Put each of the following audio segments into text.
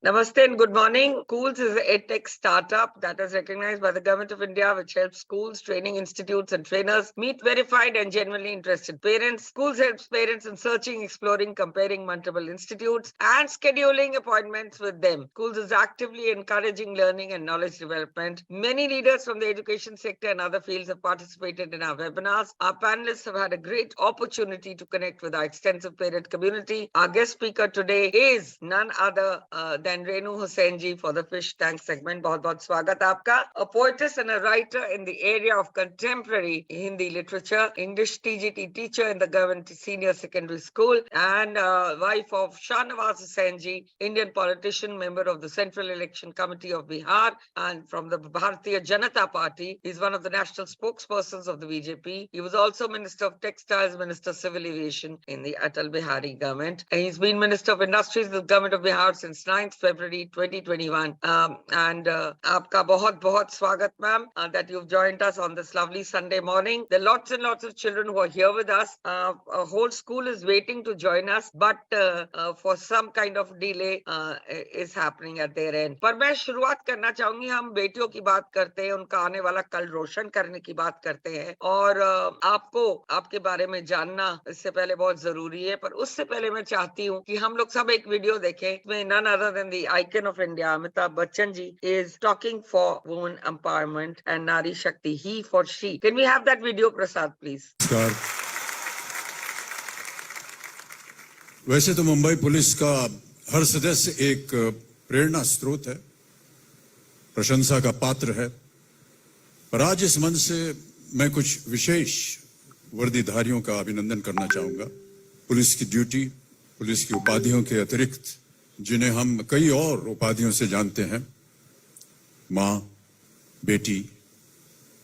Namaste and good morning. Schools is an edtech startup that is recognized by the Government of India, which helps schools, training institutes, and trainers meet verified and genuinely interested parents. Schools helps parents in searching, exploring, comparing multiple institutes, and scheduling appointments with them. Schools is actively encouraging learning and knowledge development. Many leaders from the education sector and other fields have participated in our webinars. Our panelists have had a great opportunity to connect with our extensive parent community. Our guest speaker today is none other than Renu Hussain ji for the Fish Tank segment. बहुत-बहुत स्वागत आपका. A poetess and a writer in the area of contemporary Hindi literature, English TGT teacher in the Government Senior Secondary School, and wife of Shahnawaz Hussain ji, Indian politician, member of the Central Election Committee of Bihar, and from the Bharatiya Janata Party. He's one of the national spokespersons of the BJP. He was also Minister of Textiles, Minister of Civil Aviation in the Atal Bihari government. And he's been Minister of Industries in the Government of Bihar since 9th February 2021. Aapka bahut swagat, ma'am, that you've joined us on this lovely Sunday morning. There are lots and lots of children who are here with us. A whole school is waiting to join us, but for some kind of delay is happening at their end. पर मैं शुरुआत करना चाहूंगी. हम बेटियों की बात करते हैं, उनका आने वाला कल रोशन करने की बात करते हैं, और आपको आपके बारे में जानना इससे पहले बहुत जरूरी है. पर उससे पहले मैं चाहती हूँ कि हम लोग सब एक वीडियो देखें. इसमें none other than the icon of India, Amitabh Bachchan ji, is talking for women empowerment and Nari Shakti, he for she. Can we have that video, Prasad, please? वैसे तो मुंबई पुलिस का हर सदस्य एक प्रेरणा स्रोत है, प्रशंसा का पात्र है, पर आज इस मंच से मैं कुछ विशेष वर्दीधारियों का अभिनंदन करना चाहूंगा. पुलिस की ड्यूटी, पुलिस की उपाधियों के अतिरिक्त जिन्हें हम कई और उपाधियों से जानते हैं, मां, बेटी,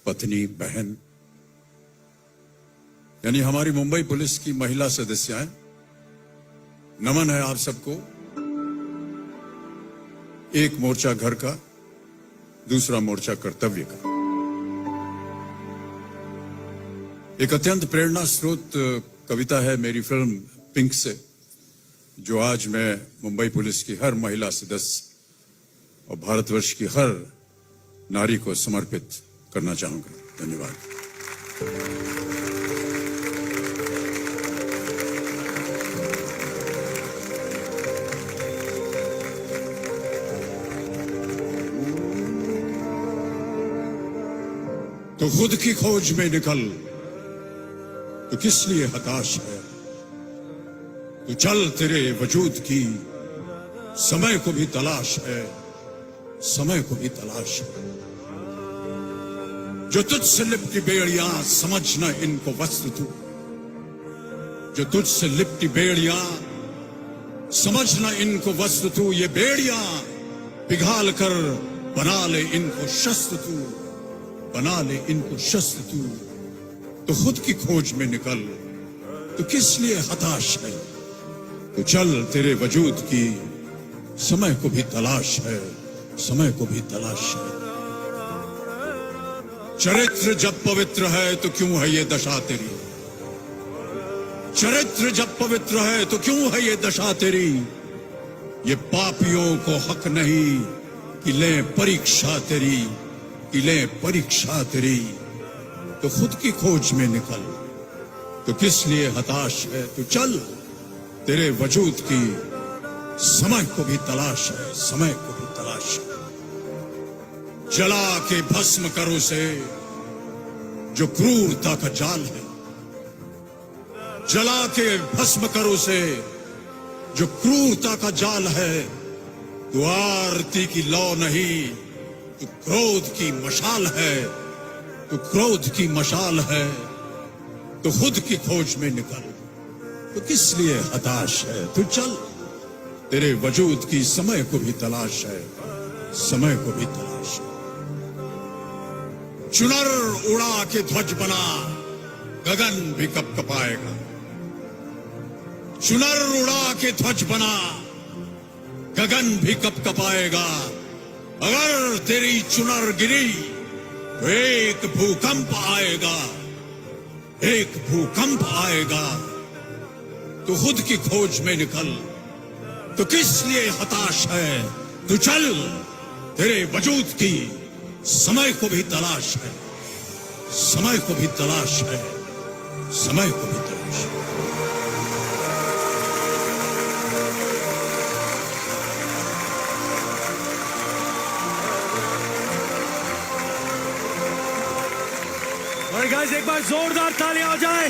पत्नी, बहन, यानी हमारी मुंबई पुलिस की महिला सदस्याएं, नमन है आप सबको. एक मोर्चा घर का, दूसरा मोर्चा कर्तव्य का. एक अत्यंत प्रेरणा स्रोत कविता है मेरी फिल्म पिंक से, जो आज मैं मुंबई पुलिस की हर महिला सदस्य और भारतवर्ष की हर नारी को समर्पित करना चाहूंगा. धन्यवाद. तो खुद की खोज में निकल, तो किस लिए हताश है. तो चल तेरे वजूद की समय को भी तलाश है, समय को भी तलाश है. जो तुझसे लिपटी बेड़ियां समझ न इनको वस्त्र तू, जो तुझसे लिपटी बेड़ियां समझ न इनको वस्त्र तू. ये बेड़ियां पिघाल कर बना ले इनको शस्त्र तू, बना ले इनको शस्त्र तू. तो खुद की खोज में निकल, तो किस लिए हताश है. तो चल तेरे वजूद की समय को भी तलाश है, समय को भी तलाश है. चरित्र जब पवित्र है तो क्यों है ये दशा तेरी. चरित्र जब पवित्र है तो क्यों है ये दशा तेरी. ये पापियों को हक नहीं कि ले परीक्षा तेरी, कि ले परीक्षा तेरी. तो खुद की खोज में निकल, तो किस लिए हताश है. तो चल तेरे वजूद की समय को भी तलाश है, समय को भी तलाश है. जला के भस्म करो से जो क्रूरता का जाल है, जला के भस्म करो से जो क्रूरता का जाल है. तो आरती की लौ नहीं, तो क्रोध की मशाल है, तो क्रोध की मशाल है. तो खुद की खोज में निकल, तो किस लिए हताश है. तो चल तेरे वजूद की समय को भी तलाश है, समय को भी तलाश है. चुनर उड़ा के ध्वज बना, गगन भी कब कपाएगा. चुनर उड़ा के ध्वज बना, गगन भी कब कपाएगा. अगर तेरी चुनर गिरी तो एक भूकंप आएगा, एक भूकंप आएगा. तो खुद की खोज में निकल, तो किस लिए हताश है. तू चल, तेरे वजूद की समय को भी तलाश है, समय को भी तलाश है, समय को भी तलाश है। और गाइस एक बार जोरदार तालियां हो जाए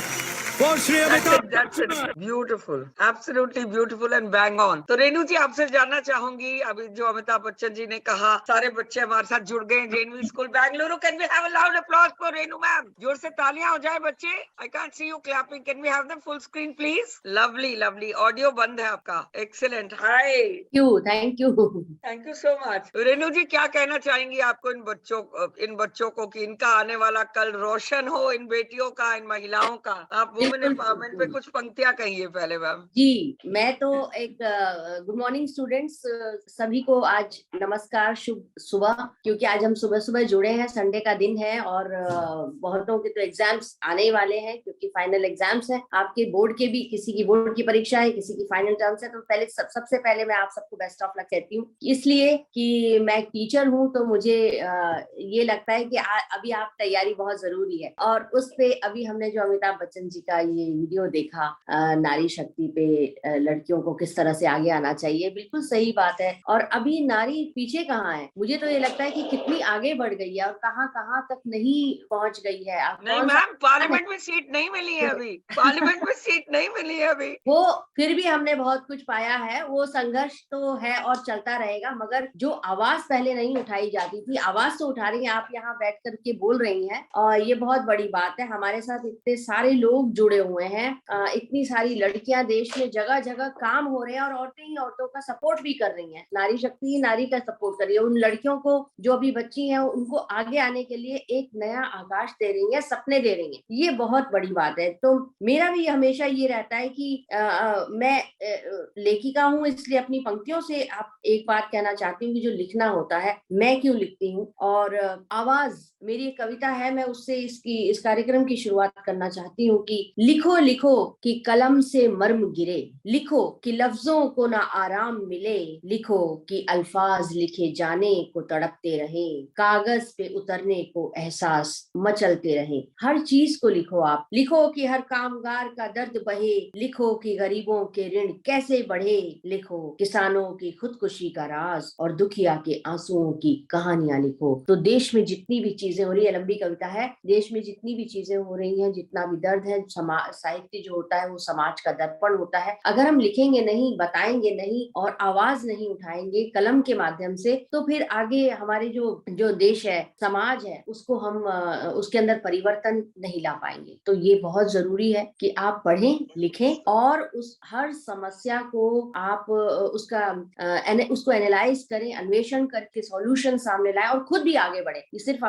और Shri Amitabh That's it. Beautiful. Absolutely beautiful and bang on. तो रेनू जी आपसे जानना चाहूंगी, अभी जो अमिताभ बच्चन जी ने कहा सारे बच्चे हमारे साथ जुड़ गए JNV school Bengaluru. Can we have a loud applause for Renu ma'am? जोर से तालियां हो जाए बच्चे। I can't see you clapping. Can we have them full screen please? Lovely lovely. Audio बंद है आपका। Excellent. Hi. Thank you. Thank you so much. Renu ji क्या कहना चाहेंगी आपको इन बच्चों को कि इनका आने वाला कल रोशन हो, इन बेटियों का, इन महिलाओं का? आप वुमेन एम्पावरमेंट पे कुछ पंक्तियां कहिए पहले मैम। जी, मैं तो एक गुड मॉर्निंग स्टूडेंट्स, सभी को आज नमस्कार, शुभ सुबह, क्योंकि आज हम सुबह सुबह जुड़े हैं, संडे का दिन है और बहुतों के तो एग्जाम्स आने ही वाले हैं क्योंकि फाइनल एग्जाम्स हैं। आपके बोर्ड के भी, किसी की बोर्ड की परीक्षा है, किसी की फाइनल टर्म्स है। तो पहले सबसे पहले मैं आप सबको बेस्ट ऑफ लक कहती हूँ, इसलिए कि मैं टीचर हूँ तो मुझे ये लगता है कि अभी आप तैयारी बहुत जरूरी है। और उस पे अभी हमने जो अमिताभ बच्चन जी का ये वीडियो देखा, नारी शक्ति पे, लड़कियों को किस तरह से आगे आना चाहिए, बिल्कुल सही बात है। और अभी नारी पीछे कहाँ है? मुझे तो ये लगता है कि कितनी आगे बढ़ गई है और कहाँ कहाँ तक नहीं पहुंच गई है। नहीं मैम, पार्लियामेंट में सीट नहीं मिली है अभी। पार्लियामेंट में सीट नहीं मिली है अभी। वो फिर भी हमने बहुत कुछ पाया है। वो संघर्ष तो है और चलता रहेगा, मगर जो आवाज पहले नहीं उठाई जाती थी, आवाज तो उठा रही है। आप यहाँ बैठ करके बोल रही हैं और ये बहुत बड़ी बात है। हमारे साथ इतने सारे लोग जुड़े हुए हैं, इतनी सारी लड़कियां देश में जगह जगह काम हो रहे हैं और औरतें ही औरतों का सपोर्ट भी कर रही हैं। नारी शक्ति ही नारी का सपोर्ट कर रही है। उन लड़कियों को जो अभी बच्ची हैं उनको आगे आने के लिए एक नया आकाश दे रही है, सपने दे रही है। ये बहुत बड़ी बात है। तो मेरा भी हमेशा ये रहता है कि मैं लेखिका हूँ, इसलिए अपनी पंक्तियों से आप एक बात कहना चाहती हूँ कि जो लिखना होता है, मैं क्यों लिखती हूँ। और आवाज मेरी एक कविता है, मैं उससे इस कार्यक्रम की शुरुआत करना चाहती हूँ कि लिखो लिखो कि कलम से मर्म गिरे, लिखो कि लफ्जों को ना आराम मिले, लिखो कि अल्फाज लिखे जाने को तड़पते रहे, कागज पे उतरने को एहसास मचलते रहे। हर चीज को लिखो आप। लिखो कि हर कामगार का दर्द बहे, लिखो कि गरीबों के ऋण कैसे बढ़े, लिखो किसानों की खुदकुशी का राज और दुखिया के आंसुओं की कहानियां लिखो। तो देश में जितनी भी चीजें हो रही है, लंबी कविता है, देश में जितनी भी चीजें हो रही हैं, जितना भी दर्द है, साहित्य जो होता है वो समाज का दर्पण होता है। अगर हम लिखेंगे नहीं, बताएंगे नहीं और आवाज नहीं उठाएंगे कलम के माध्यम से, तो फिर आगे हमारे जो देश है, समाज है, उसको हम उसके अंदर परिवर्तन नहीं ला पाएंगे। तो ये बहुत जरूरी है कि आप पढ़ें, लिखें और उस हर समस्या को आप उसको एनालाइज करें, अन्वेषण करके सॉल्यूशन सामने लाएं और खुद भी आगे बढ़े। ये सिर्फ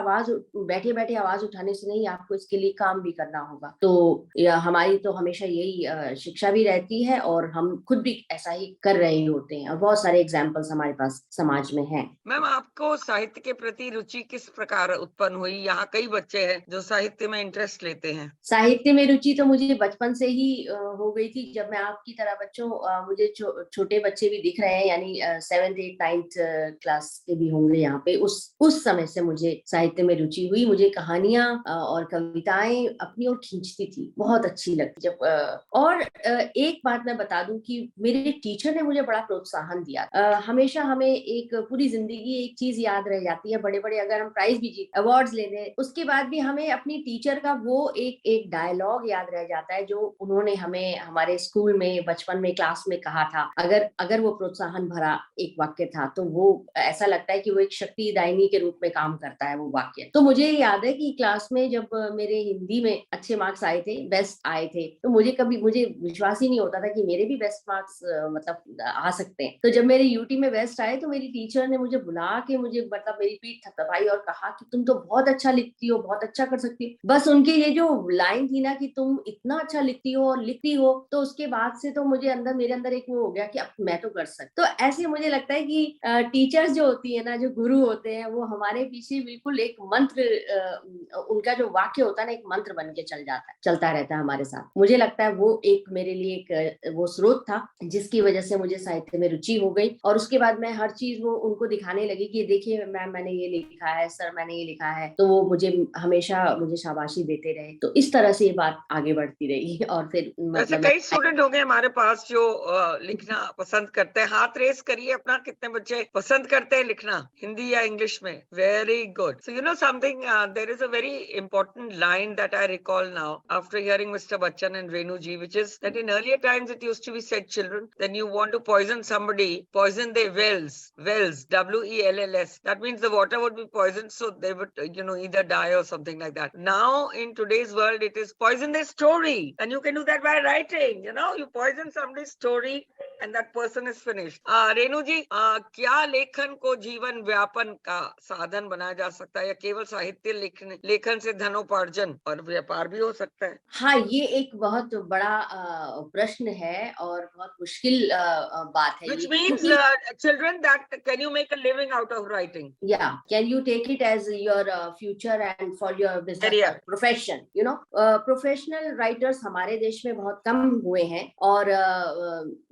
बैठे बैठे आवाज उठाने से नहीं, आपको इसके लिए काम भी करना होगा। तो हमारी तो हमेशा यही शिक्षा भी रहती है और हम खुद भी ऐसा ही कर रहे होते हैं और बहुत सारे एग्जाम्पल्स हमारे पास समाज में हैं। मैम, आपको साहित्य के प्रति रुचि किस प्रकार उत्पन्न हुई? यहाँ कई बच्चे हैं जो साहित्य में इंटरेस्ट लेते हैं। साहित्य में रुचि तो मुझे बचपन से ही हो गई थी। जब मैं आपकी तरह बच्चों, मुझे छोटे बच्चे भी दिख रहे हैं, यानी 7th 8th 9th क्लास के भी होंगे यहाँ पे। उस समय से मुझे साहित्य में रुचि हुई। मुझे कहानियां और कविताएं अपनी ओर खींचती थी, बहुत अच्छी लगती जब। और एक बात मैं बता दूं कि मेरे टीचर ने मुझे बड़ा प्रोत्साहन दिया। हमेशा हमें एक पूरी जिंदगी एक चीज याद रह जाती है, बड़े बड़े अगर हम प्राइज भी जीत, अवार्ड्स ले लें, उसके बाद भी हमें अपनी टीचर का वो एक डायलॉग याद रह जाता है जो उन्होंने हमें हमारे स्कूल में, बचपन में, क्लास में कहा था। अगर वो प्रोत्साहन भरा एक वाक्य था तो वो ऐसा लगता है कि वो एक शक्तिदायिनी के रूप में काम करता है वो वाक्य। तो मुझे याद है कि क्लास में जब मेरे हिंदी में अच्छे मार्क्स आए थे, बेस्ट आए थे, तो मुझे विश्वास ही नहीं होता था कि मेरे भी बेस्ट मार्क्स मतलब आ सकते हैं। तो जब मेरे यूटी में बेस्ट आए तो मेरी टीचर ने मुझे बुला के मुझे मतलब मेरी पीठ थपथपाई और कहा कि तुम तो बहुत अच्छा लिखती हो, बहुत अच्छा कर सकती हो। बस उनकी ये जो लाइन थी ना कि तुम इतना अच्छा लिखती हो और लिखती हो, तो उसके बाद से तो मेरे अंदर एक वो हो गया कि अब मैं तो कर सकती। तो ऐसे मुझे लगता है कि टीचर्स जो होती है ना, जो गुरु होते हैं, वो हमारे पीछे बिल्कुल एक मंत्र, उनका जो वाक्य होता है ना, एक मंत्र बन के चलता रहता है। रहता है हमारे साथ। मुझे लगता है वो एक मेरे लिए एक वो स्रोत था जिसकी वजह से मुझे साहित्य में रुचि हो गई, और उसके बाद मैं हर चीज वो उनको दिखाने लगी कि देखिए मैम मैंने ये लिखा है, सर मैंने ये लिखा है, तो वो मुझे हमेशा मुझे शाबाशी देते रहे। तो इस तरह से ये बात आगे बढ़ती रही और फिर वैसे मतलब कई स्टूडेंट होंगे हमारे पास जो लिखना पसंद करते हैं। हाथ रेस करिए अपना, कितने बच्चे पसंद करते हैं लिखना हिंदी या इंग्लिश में? Very good. So you know something, there is a very important line that I recall now after hearing mister Bachchan and Renu ji, which is that in earlier times it used to be said, children, when you want to poison somebody, poison their wells, wells, that means the water would be poisoned, so they would either die or something like that. Now in today's world it is poison their story, and you can do that by writing. You poison somebody's story and that person is finished. Renu ji, क्या लेखन को जीवन व्यापन का साधन बनाया जा सकता है, या केवल साहित्य लेखन से धनोपार्जन और व्यापार भी हो सकता है? हाँ, ये एक बहुत बड़ा प्रश्न है और बहुत मुश्किल बात है Which ये, means, क्योंकि children, that can you make a living out of writing? yeah, can you take it as your future and for your business Career. profession? Professional writers हमारे देश में बहुत कम हुए हैं, और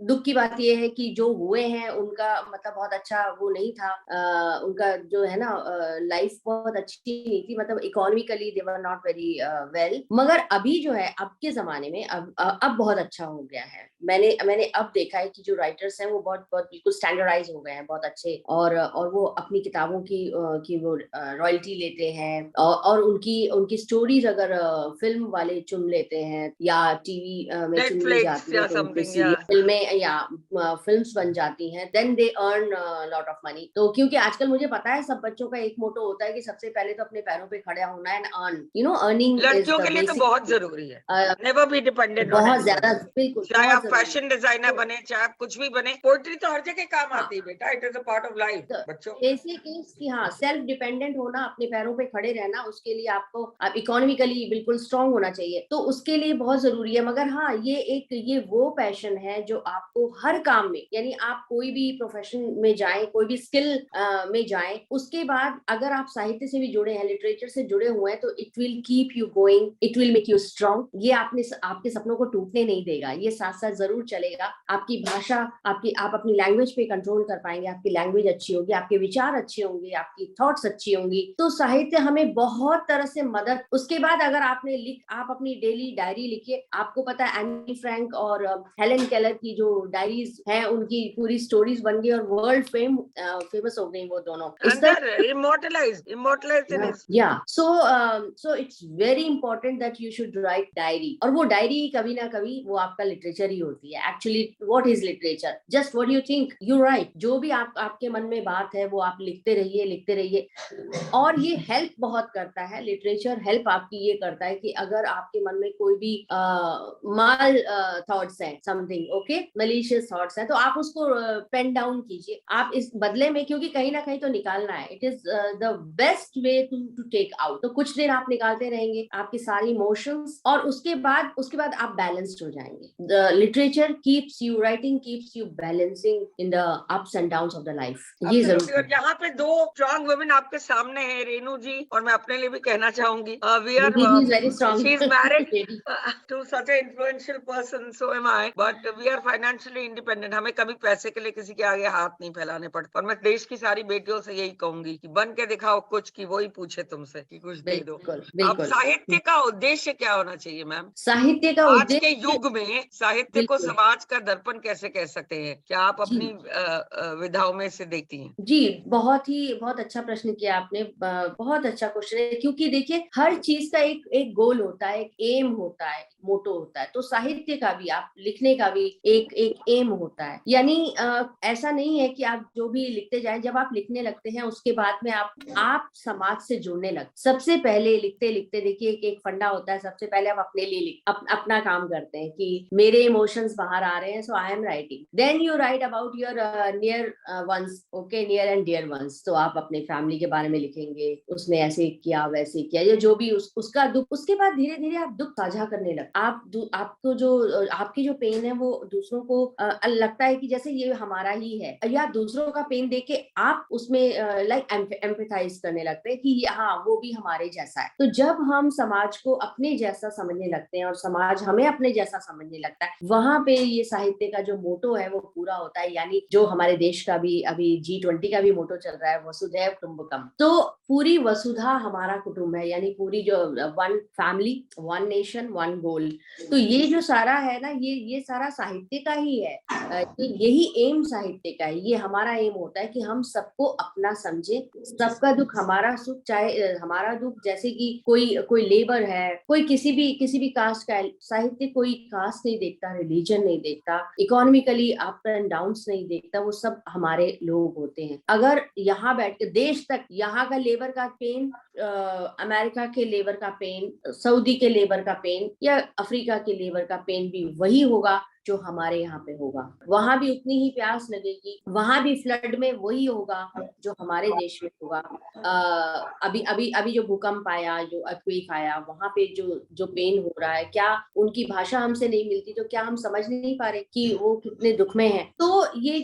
दुख की बात यह है कि जो हुए हैं उनका मतलब बहुत अच्छा वो नहीं था, उनका जो है ना लाइफ बहुत अच्छी नहीं थी, मतलब economically they were not very well. मगर अभी जो है अब के जमाने में अब बहुत अच्छा हो गया है। मैंने अब देखा है कि जो राइटर्स हैं वो बहुत बहुत बिल्कुल स्टैंडर्डाइज हो गए हैं, बहुत अच्छे, और वो अपनी किताबों की वो रॉयल्टी लेते हैं, और उनकी स्टोरीज अगर फिल्म वाले चुन लेते हैं या टीवी में चुन ली Netflix जाती है, या तो उनकी something, yeah. फिल्में या फिल्म्स बन जाती हैं, then they earn lot of money. तो क्योंकि आजकल मुझे पता है सब बच्चों का एक मोटो होता है कि सबसे पहले तो अपने पैरों पे खड़ा होना एंड अर्न, अर्निंग इज लड़कियों द के लिए तो बेसिक। बहुत जरूरी है। नेवर बी डिपेंडेंट ऑन बहुत ज्यादा, एनीबॉडी। बिल्कुल चाहे बहुत आप जरूरी फैशन डिजाइनर बने, चाहे आप कुछ भी बने, पोएट्री तो हर जगह काम हाँ। आती है बेटा। It is a part of life तो बच्चों। बेसिक इज कि हाँ, सेल्फ डिपेंडेंट होना, अपने पैरों पे खड़े रहना, उसके लिए आपको आप इकोनॉमिकली बिल्कुल स्ट्रांग होना चाहिए, तो उसके लिए बहुत जरूरी है। मगर हाँ, ये वो पैशन है जो आपको हर काम में, यानी आप कोई भी प्रोफेशन में जाएं, कोई भी स्किल में जाएं, उसके बाद अगर आप साहित्य से भी जुड़े हैं, लिटरेचर से जुड़े हुए हैं, तो it will keep you going, it will make you strong. ये आपके सपनों को टूटने नहीं देगा, ये साथ साथ जरूर चलेगा। आपकी भाषा, आप अपनी लैंग्वेज पे कंट्रोल कर पाएंगे, आपकी लैंग्वेज अच्छी होगी, आपके विचार अच्छे होंगे, आपकी थॉट्स अच्छी होंगी, तो साहित्य हमें बहुत तरह से मदद। उसके बाद अगर आप अपनी डेली डायरी लिखिए, आपको पता है एनी फ्रैंक और हेलेन केलर की जो डायरीज हैं, उनकी पूरी स्टोरीज बन गई और वर्ल्ड फेमस हो गई वो दोनों। Immortalised in so it's very important that you should write diary, और वो डायरी कभी ना कभी वो आपका लिटरेचर ही होती है। Actually what is literature? Just what you think you right. जो भी आपके मन में बात है वो आप लिखते रहिए। और ये हेल्प बहुत करता है, लिटरेचर हेल्प आपकी ये करता है कि अगर आपके मन में कोई भी माल थॉट्स हैं, समथिंग ओके मलिशियस थॉट्स हैं, तो आप उसको पेन डाउन कीजिए। आप इस बदले में, क्योंकि कहीं ना कहीं तो निकालना है, it is the best way to take out. तो कुछ दिन आप निकालते रहेंगे आपकी सारी इमोशंस, और उसके बाद आप बैलेंस्ड हो जाएंगे। Literature keeps you, writing keeps you balancing in the ups and downs of the life. ये जरूर। और यहाँ पे दो स्ट्रॉन्ग वुमेन आपके सामने हैं, रेणु जी, और मैं अपने लिए भी कहना चाहूंगी, very strong. she is married to such an influential person, so am I, but we are financially independent. हमें कभी पैसे के लिए किसी के आगे हाथ नहीं फैलाने पड़ते। और मैं देश की सारी बेटियों से यही कहूंगी कि बन के दिखाओ कुछ, कि वही पूछे तुमसे कि कुछ दे दो। अब साहित्य का उद्देश्य क्या होना चाहिए मैम? साहित्य का आज के युग में साहित्य को समाज का दर्पण कैसे कह सकते हैं? क्या आप अपनी विधाओं में से देखती हैं? जी, बहुत अच्छा प्रश्न किया आपने, बहुत अच्छा क्वेश्चन है। क्योंकि देखिए, हर चीज का एक गोल होता है, एक एम होता है, मोटो होता है। तो साहित्य का भी, आप लिखने का भी एक एम होता है। यानी ऐसा नहीं है कि आप जो भी लिखते जाएं, जब आप लिखने लगते हैं उसके बाद में आप समाज से जुड़ने लगते। सबसे पहले लिखते देखिए एक फंडा होता है, सबसे पहले आप अपने लिए अपना काम करते हैं कि मेरे इमोशंस बाहर आ रहे हैं, so I am writing. Then you write about your near ones, okay, near and dear ones. तो आप अपने फैमिली के बारे में लिखेंगे, उसने ऐसे किया वैसे किया, या जो भी उसका दुख। उसके बाद धीरे धीरे आप दुख साझा करने लगते। आपको जो आपकी जो पेन है वो दूसरों को लगता है कि जैसे ये हमारा ही है, या दूसरों का पेन देख के आप उसमें लाइक एम्पैथाइज करने लगते हैं कि हाँ वो भी हमारे जैसा है। तो जब हम समाज को अपने जैसा समझने लगते हैं और समाज हमें अपने जैसा समझने लगता है, वहां पे ये साहित्य का जो मोटो है वो पूरा होता है। यानी जो हमारे देश का भी अभी G20 का भी मोटो चल रहा है, वसुधैव कुटुंबकम, तो पूरी वसुधा हमारा कुटुंब है, यानी पूरी जो one family one nation one goal. तो ये जो सारा है ना, ये सारा साहित्य का ही है। यही एम साहित्य का है। ये हमारा एम होता है कि हम सबको अपना समझे, सबका दुख हमारा सुख, चाहे हमारा दुख, जैसे कि कोई लेबर है, कोई किसी भी कास्ट का है। साहित्य कोई कास्ट नहीं देखता, रिलीजन नहीं देखता, इकोनॉमिकली अप एंड डाउन्स नहीं देखता, वो सब हमारे लोग होते हैं। अगर यहाँ बैठ के देश तक यहाँ का लेबर का पेन, अमेरिका के लेबर का पेन, सऊदी के लेबर का पेन, या अफ्रीका के लेबर का पेन भी वही होगा जो हमारे यहाँ पे होगा। वहां भी उतनी ही प्यास लगेगी, वहां भी फ्लड में वही होगा जो हमारे देश में होगा। अभी अभी अभी जो भूकंप आया, जो अर्थक्वेक आया, वहां पे जो पेन हो रहा है, क्या उनकी भाषा हमसे नहीं मिलती तो क्या हम समझ नहीं पा रहे कि वो कितने दुख में है? तो ये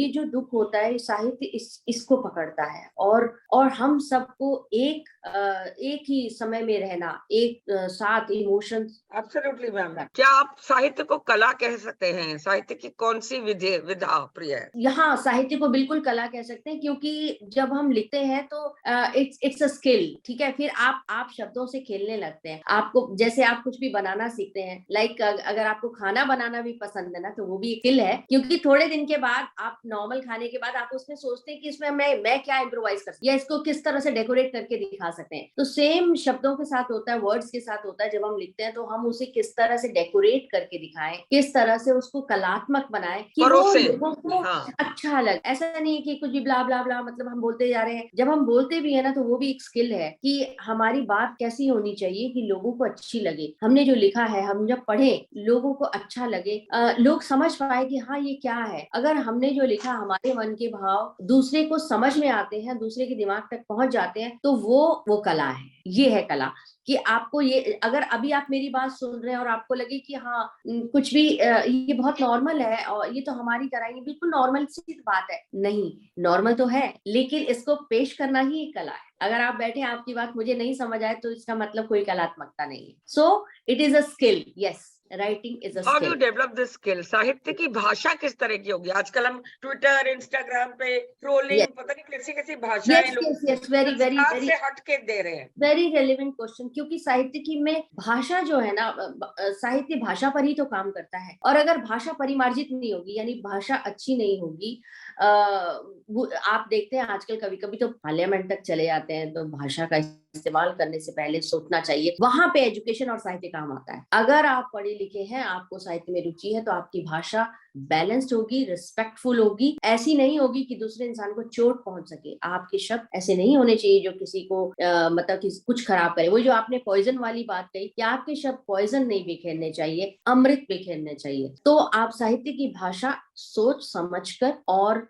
जो दुख होता है, साहित्य इसको पकड़ता है, और हम सबको एक ही समय में रहना, एक साथ इमोशंस। Absolutely ma'am. क्या आप साहित्य को कला कह सकते हैं? साहित्य की कौन सी विधा प्रिय है? यहाँ साहित्य को बिल्कुल कला कह सकते हैं, क्योंकि जब हम लिखते हैं तो इट्स अ स्किल। ठीक है, फिर आप शब्दों से खेलने लगते हैं। आपको जैसे आप कुछ भी बनाना सीखते हैं, लाइक अगर आपको खाना बनाना भी पसंद है ना, तो वो भी एक स्किल है, क्योंकि थोड़े दिन के बाद आप नॉर्मल खाने के बाद आप उसमें सोचते हैं कि इसमें मैं क्या इम्प्रोवाइज कर सकते हैं, या इसको किस तरह से डेकोरेट करके दिखा सकते हैं। तो सेम शब्दों के साथ होता है, वर्ड्स के साथ होता है। जब हम लिखते हैं तो हम उसे किस तरह से डेकोरेट करके दिखाएं, किस तरह से उसको कलात्मक बनाएं कि वो लोगों को अच्छा लगे। ऐसा नहीं है कि कुछ भी ब्ला ब्ला ब्ला मतलब हम बोलते जा रहे हैं। जब हम बोलते भी है ना, तो वो भी एक स्किल है कि हमारी बात कैसी होनी चाहिए कि लोगों को अच्छी लगे। हमने जो लिखा है, हम जब पढ़े, लोगों को अच्छा लगे, लोग समझ पाए कि हाँ ये क्या है। अगर हमने जो लिखा, हमारे मन के भाव दूसरे को समझ में आते हैं, दूसरे के दिमाग तक पहुंच जाते हैं, तो वो कला है। ये है कला कि आपको ये, अगर अभी आप मेरी बात सुन रहे हैं और आपको लगे कि हाँ कुछ भी ये बहुत नॉर्मल है और ये तो हमारी तरह ही बिल्कुल नॉर्मल सी बात है, नहीं नॉर्मल तो है, लेकिन इसको पेश करना ही एक कला है। अगर आप बैठे, आपकी बात मुझे नहीं समझ आए, तो इसका मतलब कोई कलात्मकता नहीं है। So it is a skill. Yes, writing is a how do skill. You develop this skill? साहित्य की भाषा किस तरह की होगी? आजकल हम ट्विटर, इंस्टाग्राम पे ट्रोलिंग, पता नहीं कैसी कैसी भाषाएं लोग वेरी वेरी संस्कार वेरी से हट के दे रहे हैं। वेरी रेलिवेंट क्वेश्चन, क्योंकि साहित्य की में भाषा जो है ना, साहित्य भाषा पर ही तो काम करता है। और अगर भाषा परिमार्जित नहीं होगी, यानी भाषा अच्छी नहीं होगी, आप देखते हैं आजकल कभी कभी तो पार्लियामेंट तक चले जाते हैं, तो भाषा का इस्तेमाल करने से पहले सोचना चाहिए। वहां पे एजुकेशन और साहित्य काम आता है। अगर आप पढ़े लिखे हैं, आपको साहित्य में रुचि है, तो आपकी भाषा बैलेंस्ड होगी, रिस्पेक्टफुल होगी, ऐसी नहीं होगी कि दूसरे इंसान को चोट पहुंच सके। आपके शब्द ऐसे नहीं होने चाहिए जो किसी को मतलब कि कुछ खराब करे। वो जो आपने पॉइजन वाली बात कही कि आपके शब्द पॉइजन नहीं बिखेरने चाहिए, अमृत बिखेरने चाहिए। तो आप साहित्य की भाषा सोच समझकर, और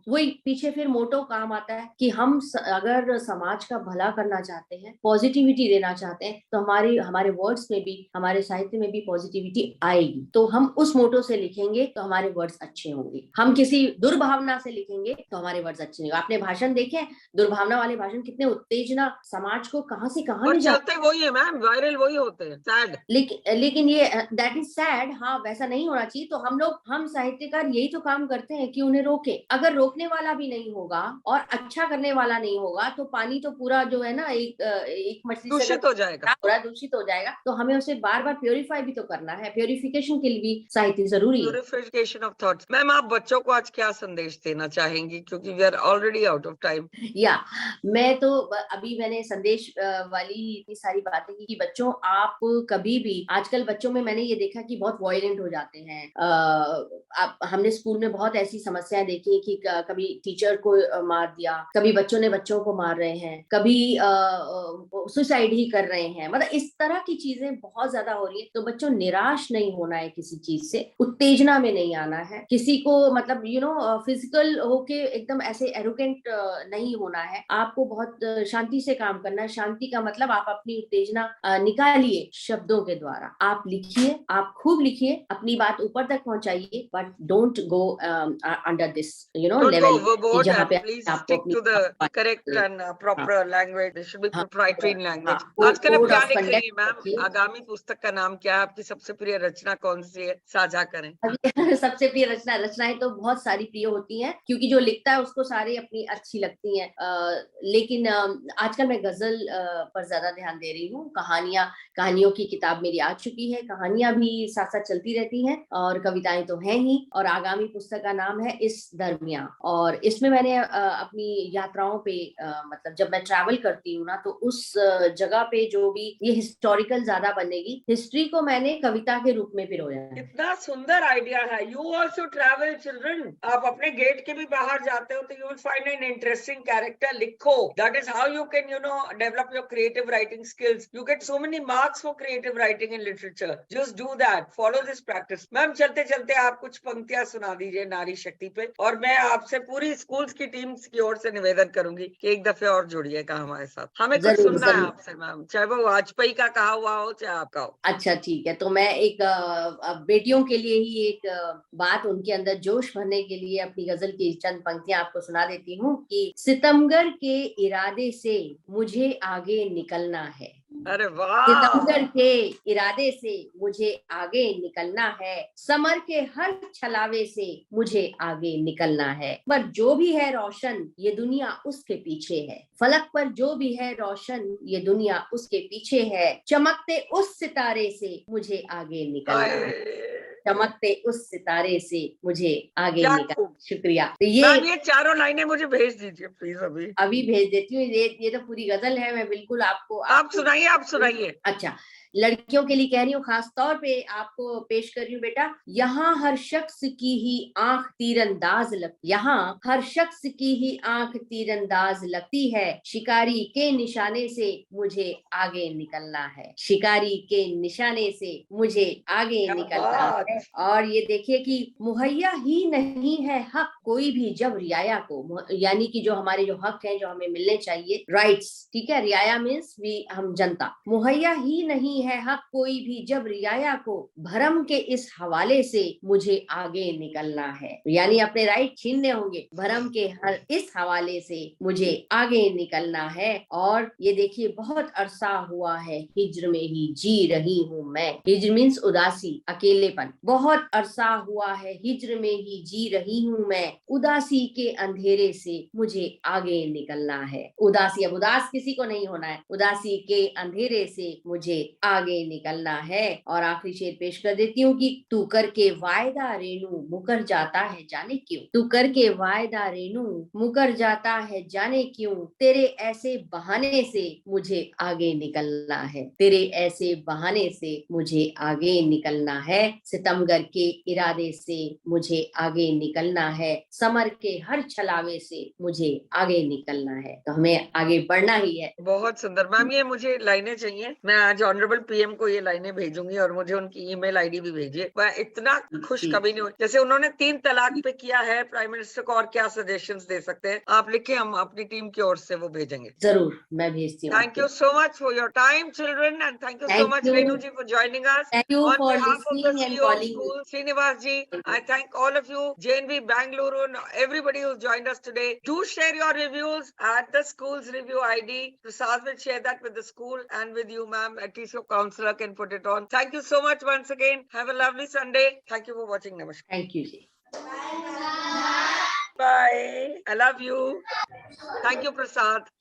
वही पीछे फिर मोटो काम आता है कि हम अगर समाज का भला करना चाहते हैं, पॉजिटिविटी देना चाहते हैं, तो हमारे वर्ड्स में भी, हमारे साहित्य में भी पॉजिटिविटी आएगी। तो हम उस मोटो से लिखेंगे तो हमारे वर्ड्स अच्छे होंगे। हम किसी दुर्भावना से लिखेंगे तो हमारे वर्ड्स अच्छे नहीं होंगे। आपने भाषण देखे, दुर्भावना वाले भाषण कितने उत्तेजना समाज को कहां से कहां ले जाते हैं। वही है मैम, वायरल वही होते हैं। सैड, लेकिन ये दैट इज सैड। हाँ, वैसा नहीं होना चाहिए। तो हम साहित्यकार यही तो काम करते हैं कि उन्हें रोके। अगर रोकने वाला भी नहीं होगा और अच्छा करने वाला नहीं होगा, तो पानी तो पूरा जो है ना, एक मछली से दूषित हो जाएगा, पूरा दूषित हो जाएगा। तो हमें उसे बार बार प्योरीफाई भी तो करना है। प्योरिफिकेशन के लिए भी साहित्य जरूरी है। Purification of thoughts. मैम, आप बच्चों को आज क्या संदेश देना चाहेंगी, क्योंकि we are already out of time? मैं तो अभी मैंने संदेश वाली इतनी सारी बातें की कि बच्चों, आप कभी भी, आजकल बच्चों में मैंने ये देखा कि बहुत वायलेंट हो जाते हैं। हमने स्कूल में बहुत ऐसी समस्याएं देखी कि कभी टीचर को मार दिया, कभी बच्चों ने बच्चों को मार रहे हैं, कभी सुसाइड ही कर रहे हैं, मतलब इस तरह की चीजें बहुत ज्यादा हो रही है। तो बच्चों निराश नहीं होना है किसी चीज से, उत्तेजना में नहीं आना है, किसी को मतलब फिजिकल होके एकदम ऐसे एरोगेंट नहीं होना है। आपको बहुत शांति से काम करना है। शांति का मतलब आप अपनी उत्तेजना निकालिए शब्दों के द्वारा। आप लिखिए, आप खूब लिखिए, अपनी बात ऊपर तक पहुंचाइए, but don't go under this Don't go level overboard जहाँ and पे please आपको stick अपनी to the correct हाँ, and proper language. There should be हाँ, proprietary in language. हाँ, आजकल आप कोड क्या ऑफ लिख रही कंडक्ट हैं मैम? रखिए। आगामी पुस्तक का नाम क्या है? आपकी सबसे प्रिय रचना कौन सी है? साझा करें। अभी सबसे प्रिय रचनाएं तो बहुत सारी प्रिय होती हैं, क्योंकि जो लिखता है उसको सारी अपनी अच्छी लगती हैं। लेकिन आजकल मैं गजल पर ज्यादा ध्यान दे रही हूँ। कहानियों की किताब मेरी आ चुकी है, कहानियां भी साथ साथ चलती रहती हैं और कविताएं तो हैं ही। और आगामी पुस्तक का नाम है इस दरमियां, और इसमें मैंने अपनी यात्राओं पे मतलब जब मैं ट्रैवल करती हूँ ना, तो उस जगह पे जो भी ये हिस्टोरिकल ज्यादा बनेगी, हिस्ट्री को मैंने कविता के रूप में पिरोया है। कितना सुंदर आइडिया है। You also travel children. आप अपने गेट के भी बाहर जाते हो तो you will find an interesting character, लिखो। That is how you can develop your creative writing skills. You get so many marks for creative writing in literature. Just do that, follow this practice. Ma'am चलते चलते आप कुछ पंक्तियां सुना दीजिए नारी शक्ति पे, और मैं आपसे पूरी स्कूल्स की टीम की ओर से निवेदन करूंगी कि एक दफे और जुड़िएगा हमारे साथ। हमें कुछ जरूर सुनना है जरूर। आपसे मैम, चाहे वो वाजपेयी का कहा हुआ हो चाहे आपका हो। अच्छा ठीक है, तो मैं एक बेटियों के लिए ही एक बात, उनके अंदर जोश भरने के लिए अपनी गजल की चंद पंक्तियां आपको सुना देती हूँ कि सितमगर के इरादे से मुझे आगे निकलना है। अरे वाह। सितमगर के इरादे से मुझे आगे निकलना है, समर के हर छलावे से मुझे आगे निकलना है। पर जो भी है रोशन ये दुनिया उसके पीछे है, फलक पर जो भी है रोशन ये दुनिया उसके पीछे है, चमकते उस सितारे से मुझे आगे निकलना है, चमकते उस सितारे से मुझे आगे क्या निकलना। खूब। शुक्रिया। तो मैम ये चारों लाइनें मुझे भेज दीजिए प्लीज अभी। अभी भेज देती हूँ। ये तो पूरी गजल है, मैं बिल्कुल आपको आप सुनाइए, आप सुनाइए। अच्छा, लड़कियों के लिए कह रही हूँ, खास तौर पे आपको पेश कर रही हूँ। बेटा, यहाँ हर शख्स की ही आंख तीरंदाज लगती, यहाँ हर शख्स की ही आंख तीरंदाज लगती है, शिकारी के निशाने से मुझे आगे निकलना है, शिकारी के निशाने से मुझे आगे क्या निकलना बात। है। और ये देखिए कि मुहैया ही नहीं है हक कोई भी जब रियाया को, यानी कि जो हमारे जो हक हैं, जो हमें मिलने चाहिए, राइट्स, ठीक है, रियाया मीन्स भी हम जनता, मुहैया ही नहीं है हक कोई भी जब रियाया को, भरम के इस हवाले से मुझे आगे निकलना है, यानी अपने राइट छीनने होंगे, भरम के हर इस हवाले से मुझे आगे निकलना है। और ये देखिए, बहुत अरसा हुआ है हिज्र में ही जी रही हूँ मैं, हिज्र मीन्स उदासी, अकेलेपन, बहुत अरसा हुआ है हिज्र में ही जी रही हूँ मैं, उदासी के अंधेरे से मुझे आगे निकलना है। उदासी, अब उदास किसी को नहीं होना है, उदासी के अंधेरे से मुझे आगे निकलना है। और आखिरी शेर पेश कर देती हूँ कि तू करके वायदा रेनू मुकर जाता है जाने क्यों, तू करके वायदा रेनू मुकर जाता है जाने क्यों, तेरे ऐसे बहाने से मुझे आगे निकलना है, तेरे ऐसे बहाने से मुझे आगे निकलना है, सितमगर के इरादे से मुझे आगे निकलना है, समर के हर छलावे से मुझे आगे निकलना है। तो हमें आगे बढ़ना ही है। बहुत सुंदर मैम, ये मुझे लाइनें चाहिए। मैं आज ऑनरेबल पीएम को ये लाइनें भेजूंगी और मुझे उनकी ईमेल आईडी भी भेजिए। मैं इतना खुश कभी नहीं हुई जैसे उन्होंने 3 तलाक पे किया है। प्राइम मिनिस्टर को और क्या सजेशंस दे सकते हैं आप लिखे, हम अपनी टीम की ओर से वो भेजेंगे। जरूर मैं भेजती हूँ। Thank you so much for your time, children, and thank you so Thank much, you. Renu ji, for joining us. Thank you On for behalf of the listening and CEO of calling. school, Srinivas ji, I thank all of you, JNV Bangalore, and everybody who's joined us today. Do share your reviews at the school's review ID. Prasad will share that with the school and with you, ma'am. At least your counselor can put it on. Thank you so much once again. Have a lovely Sunday. Thank you for watching. Namaskar. Thank you ji. Bye. I love you. Thank you, Prasad.